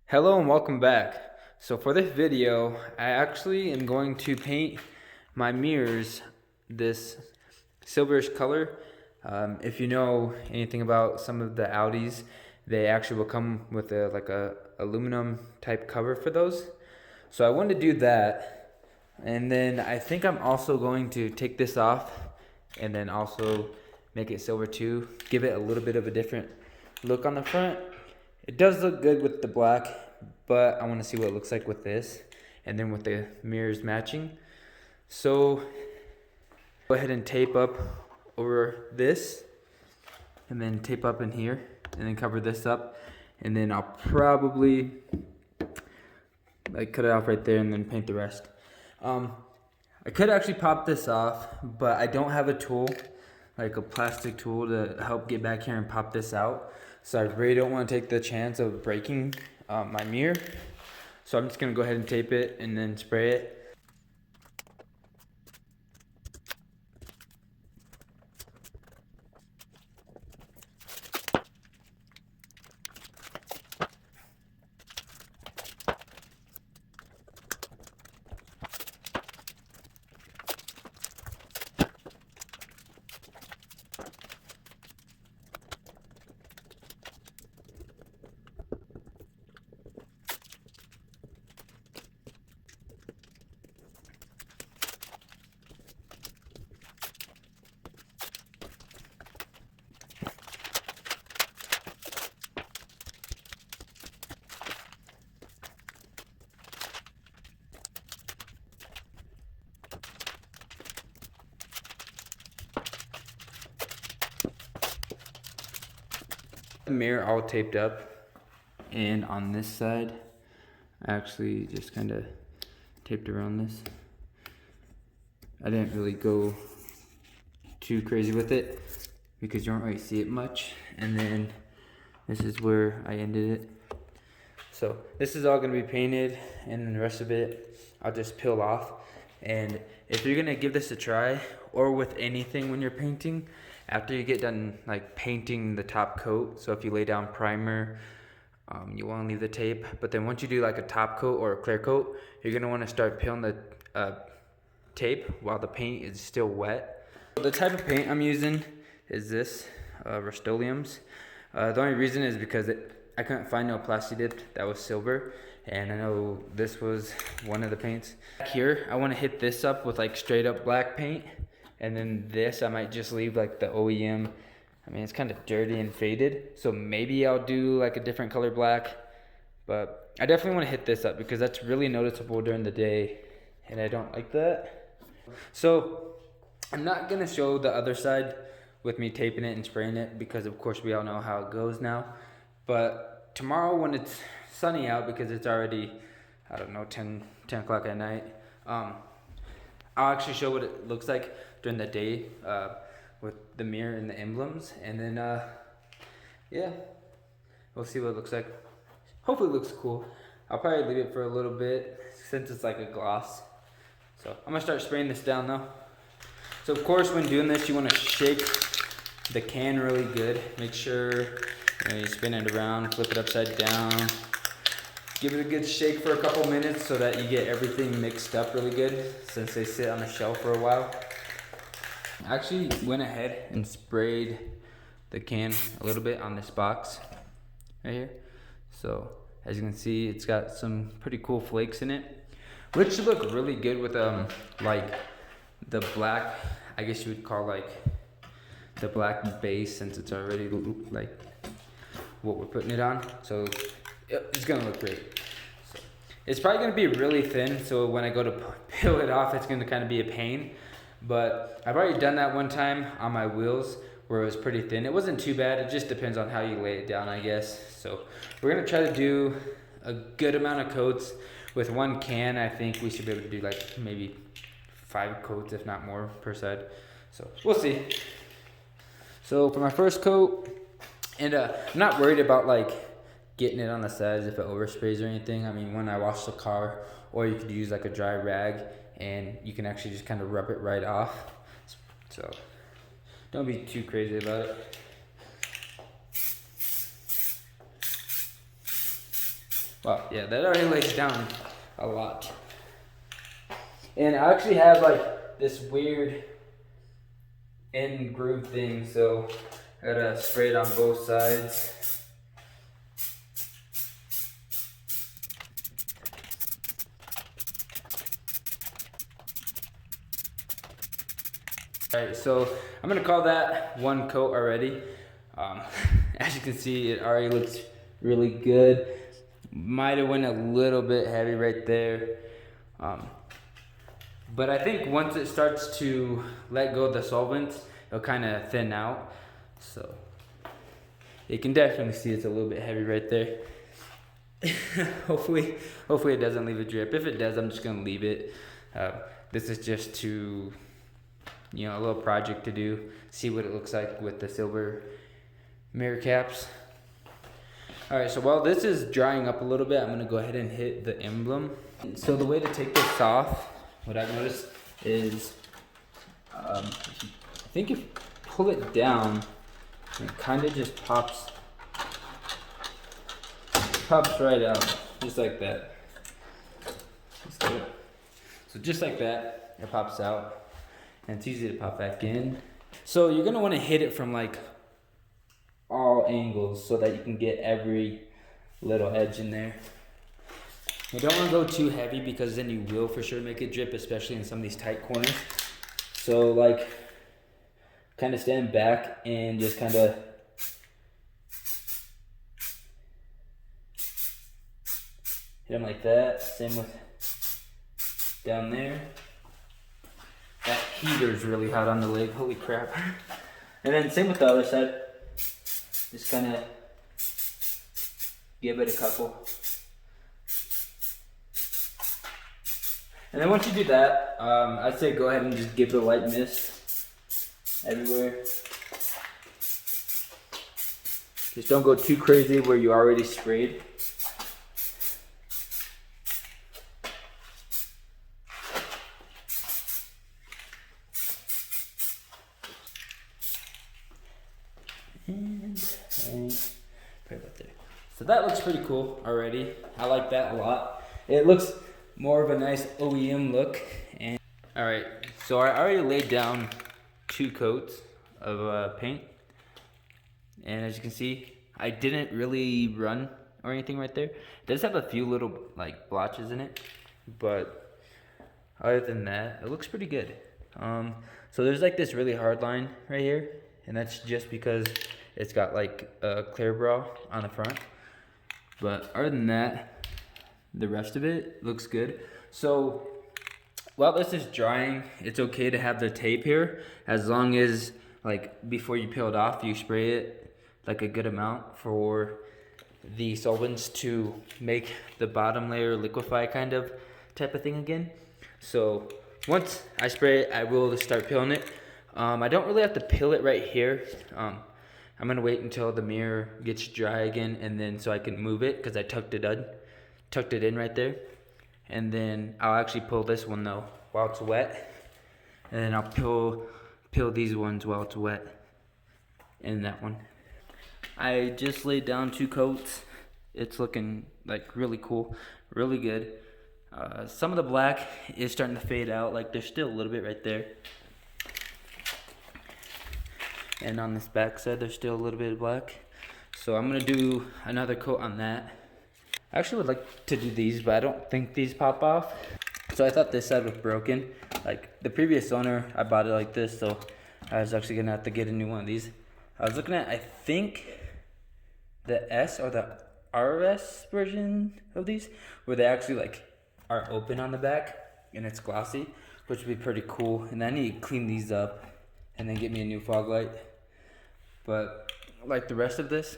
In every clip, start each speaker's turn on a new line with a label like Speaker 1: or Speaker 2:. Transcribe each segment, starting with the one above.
Speaker 1: Hello and welcome back. So for this video, I actually am going to paint my mirrors this silverish color. If you know anything about some of the Audis, they actually will come with a aluminum type cover for those. So I wanted to do that, and then I think I'm also going to take this off and then also make it silver too, give it a little bit of a different look on the front. It does look good with the black, but I want to see what it looks like with this and then with the mirrors matching. So go ahead and tape up over this and then tape up in here and then cover this up, and then I'll probably cut it off right there and then paint the rest. I could actually pop this off, but I don't have a tool, like a plastic tool, to help get back here and pop this out. So I really don't want to take the chance of breaking my mirror. So I'm just going to go ahead and tape it and then spray it. The mirror all taped up, and on this side I actually just kind of taped around this. I didn't really go too crazy with it because you don't really see it much, and then this is where I ended it. So this is all going to be painted, and then the rest of it I'll just peel off. And if you're going to give this a try, or with anything when you're painting, after you get done painting the top coat, so if you lay down primer, you want to leave the tape, but then once you do a top coat or a clear coat, you're going to want to start peeling the tape while the paint is still wet. The type of paint I'm using is this, rust-oleums. The only reason is because I couldn't find no plasti dip that was silver, and I know this was one of the paints. Here, I want to hit this up with straight up black paint. And then this, I might just leave the OEM. I mean, it's kind of dirty and faded, so maybe I'll do a different color black. But I definitely want to hit this up because that's really noticeable during the day, and I don't like that. So I'm not going to show the other side with me taping it and spraying it because, of course, we all know how it goes now. But tomorrow when it's sunny out, because it's already, I don't know, 10 o'clock at night, I'll actually show what it looks like during the day with the mirror and the emblems, and then yeah, we'll see what it looks like. Hopefully it looks cool. I'll probably leave it for a little bit since it's like a gloss. So I'm gonna start spraying this down though. So of course when doing this, you want to shake the can really good. Make sure you spin it around, flip it upside down. Give it a good shake for a couple minutes so that you get everything mixed up really good, since they sit on the shelf for a while. I actually went ahead and sprayed the can a little bit on this box right here. So as you can see, it's got some pretty cool flakes in it, which look really good with the black, I guess you would call the black base, since it's already what we're putting it on. So it's gonna look great. So it's probably gonna be really thin, so when I go to peel it off, it's gonna kind of be a pain. But I've already done that one time on my wheels where it was pretty thin. It wasn't too bad. It just depends on how you lay it down, I guess. So we're gonna try to do a good amount of coats with one can. I think we should be able to do maybe 5 coats, if not more, per side. So we'll see. So for my first coat, and I'm not worried about getting it on the sides if it oversprays or anything. I mean, when I wash the car, or you could use a dry rag and you can actually just kind of rub it right off. So don't be too crazy about it. Wow, yeah, that already lays down a lot. And I actually have like this weird end groove thing, so I gotta spray it on both sides. Alright, so I'm gonna call that one coat already. As you can see, it already looks really good. Might have went a little bit heavy right there. But I think once it starts to let go of the solvent, it'll kind of thin out. So you can definitely see it's a little bit heavy right there. hopefully it doesn't leave a drip. If it does, I'm just gonna leave it. This is just to, you know, a little project to do, see what it looks like with the silver mirror caps. All right, so while this is drying up a little bit, I'm gonna go ahead and hit the emblem. So the way to take this off, what I've noticed is, I think if you pull it down, it kind of just pops right out, just like that. So just like that, it pops out, and it's easy to pop back in. So you're gonna want to hit it from like all angles so that you can get every little edge in there. You don't want to go too heavy because then you will for sure make it drip, especially in some of these tight corners. So like, kind of stand back and just kind of hit them like that. Same with down there. That heater's really hot on the leg, holy crap. And then same with the other side. Just kind of give it a couple. And then once you do that, I'd say go ahead and just give it a light mist everywhere. Just don't go too crazy where you already sprayed. And right about there. So that looks pretty cool already. I like that a lot. It looks more of a nice OEM look. And all right, so I already laid down 2 coats of paint, and as you can see, I didn't really run or anything right there. It does have a few little like blotches in it, but other than that, it looks pretty good. So there's like this really hard line right here, and that's just because it's got like a clear bra on the front. But other than that, the rest of it looks good. So while this is drying, it's okay to have the tape here, as long as like before you peel it off, you spray it like a good amount for the solvents to make the bottom layer liquefy kind of type of thing again. So once I spray it, I will start peeling it. I don't really have to peel it right here. I'm gonna wait until the mirror gets dry again, and then so I can move it because I tucked it in right there. And then I'll actually peel this one though while it's wet, and then I'll peel these ones while it's wet, and that one. I just laid down 2 coats. It's looking like really cool, really good. Some of the black is starting to fade out, like there's still a little bit right there. And on this back side, there's still a little bit of black. So I'm gonna do another coat on that. I actually would like to do these, but I don't think these pop off. So I thought this side was broken. Like the previous owner, I bought it like this, so I was actually gonna have to get a new one of these. I was looking at, I think, the S or the RS version of these, where they actually like are open on the back and it's glossy, which would be pretty cool. And I need to clean these up and then get me a new fog light. But like the rest of this,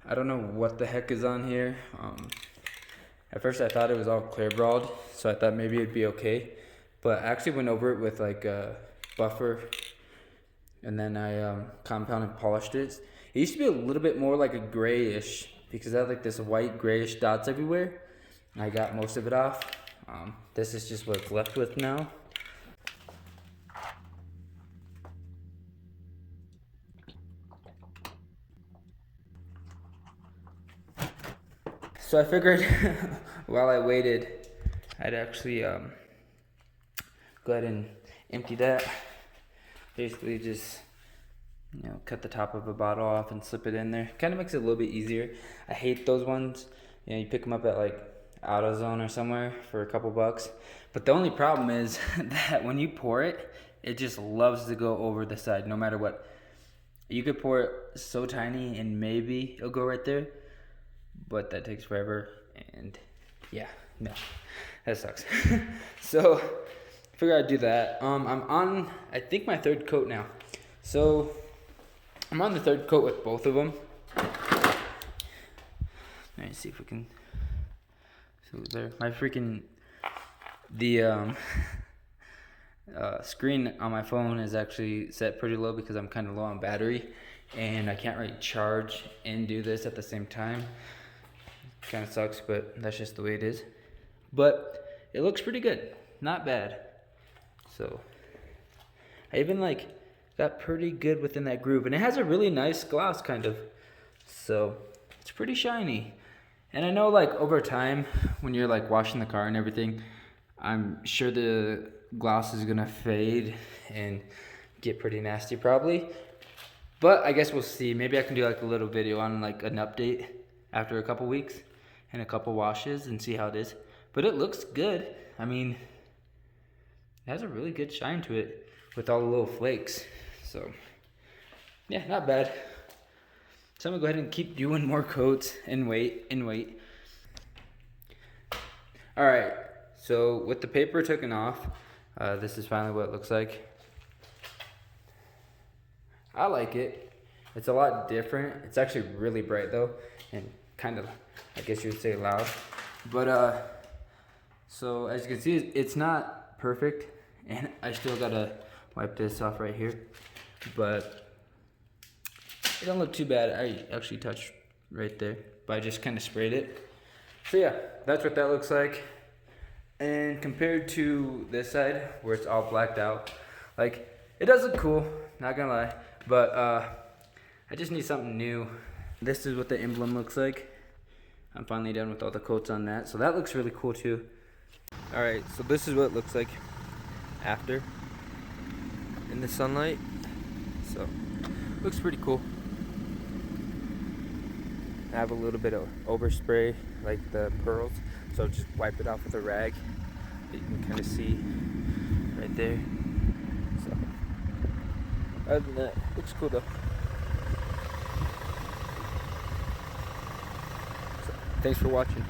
Speaker 1: I don't know what the heck is on here. At first I thought it was all clear brawled, so I thought maybe it'd be okay. But I actually went over it with like a buffer, and then I compounded and polished it. It used to be a little bit more like a grayish, because I had like this white grayish dots everywhere. I got most of it off. This is just what's left with now. So I figured while I waited, I'd actually go ahead and empty that. Basically just, you know, cut the top of a bottle off and slip it in there. Kind of makes it a little bit easier. I hate those ones. You know, you pick them up at like AutoZone or somewhere for a couple bucks. But the only problem is that when you pour it, it just loves to go over the side no matter what. You could pour it so tiny and maybe it'll go right there, but that takes forever, and yeah, no, that sucks. So I figured I'd do that. I'm on, I think, my third coat now. So I'm on the third coat with both of them. Let me see if we can see what's there. My freaking, the screen on my phone is actually set pretty low because I'm kind of low on battery, and I can't really charge and do this at the same time. Kind of sucks, but that's just the way it is. But it looks pretty good, not bad. So I even like got pretty good within that groove, and it has a really nice gloss kind of, so it's pretty shiny. And I know like over time when you're like washing the car and everything, I'm sure the gloss is gonna fade and get pretty nasty probably, but I guess we'll see. Maybe I can do like a little video on like an update after a couple weeks and a couple washes and see how it is. But it looks good. I mean, it has a really good shine to it with all the little flakes. So yeah, not bad. So I'm gonna go ahead and keep doing more coats and wait and wait. All right, so with the paper taken off, this is finally what it looks like. I like it. It's a lot different. It's actually really bright though, and kind of, I guess you would say, loud. But so as you can see, it's not perfect, and I still gotta wipe this off right here, but it don't look too bad. I actually touched right there, but I just kind of sprayed it. So yeah, that's what that looks like. And compared to this side where it's all blacked out, like, it does look cool, not gonna lie, but I just need something new. This is what the emblem looks like. I'm finally done with all the coats on that, so that looks really cool too. All right, so this is what it looks like after in the sunlight. So looks pretty cool. I have a little bit of overspray, like the pearls, so just wipe it off with a rag. You can kind of see right there. So other than that, looks cool though. So, thanks for watching.